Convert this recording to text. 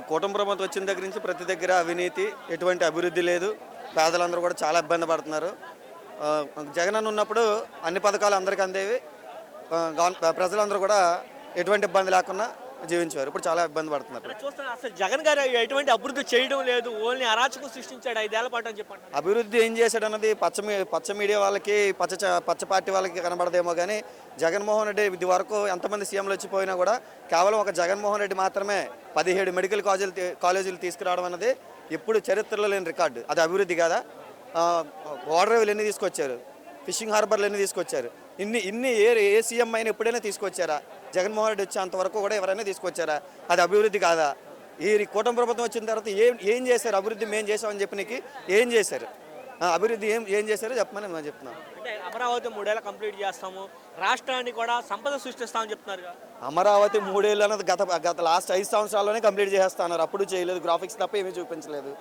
కూటమి ప్రభుత్వం వచ్చిన దగ్గర నుంచి ప్రతి దగ్గర అవినీతి, ఎటువంటి అభివృద్ధి లేదు. పేదలందరూ కూడా చాలా ఇబ్బంది పడుతున్నారు. జగన్ అన్న ఉన్నప్పుడు అన్ని పథకాలు అందరికీ అందేవి. ప్రజలందరూ కూడా ఎటువంటి ఇబ్బంది లేకుండా జీవించారు. ఇప్పుడు చాలా ఇబ్బంది పడుతున్నారు. చూస్తున్నా అసలు జగన్ గారు ఎటువంటి అభివృద్ధి చేయడం లేదు, ఓన్లీ అరాచకం సృష్టించాడు 5 ఏళ్ల పాటు అని చెప్పండి. అభివృద్ధి ఏం చేశాడు అన్నది పచ్చ మీడియా వాళ్ళకి, పచ్చ పార్టీ వాళ్ళకి కనబడదేమో కానీ జగన్మోహన్ రెడ్డి ఇది వరకు ఎంతమంది సీఎంలు వచ్చిపోయినా కూడా కేవలం ఒక జగన్మోహన్ రెడ్డి మాత్రమే 17 మెడికల్ కాలేజీలు తీసుకురావడం అన్నది ఎప్పుడు చరిత్రలో లేని రికార్డు. అది అభివృద్ధి కాదా? వాటర్ వేలు ఎన్ని తీసుకొచ్చారు, ఫిషింగ్ హార్బర్లు ఎన్ని తీసుకొచ్చారు, ఇన్ని ఏ సీఎం అయినా ఎప్పుడైనా తీసుకొచ్చారా? జగన్మోహన్ రెడ్డి వచ్చేంత వరకు కూడా ఎవరైనా తీసుకొచ్చారా? అది అభివృద్ధి కాదా? ఈ కూటమి ప్రభుత్వం వచ్చిన తర్వాత ఏం చేశారు? అభివృద్ధి మేము చేసామని చెప్పి నీకు ఏం చేశారు? అభివృద్ధి ఏం చేశారో చెప్పమని మేము చెప్తున్నాం. అంటే అమరావతి 3 ఏళ్ళు కంప్లీట్ చేస్తాము, రాష్ట్రాన్ని కూడా సంపద సృష్టిస్తామని చెప్తున్నారు. అమరావతి 3 ఏళ్ళు అన్నది గత లాస్ట్ 5 సంవత్సరాల్లోనే కంప్లీట్ చేస్తున్నారు. అప్పుడు చేయలేదు, గ్రాఫిక్స్ తప్ప ఏమీ చూపించలేదు.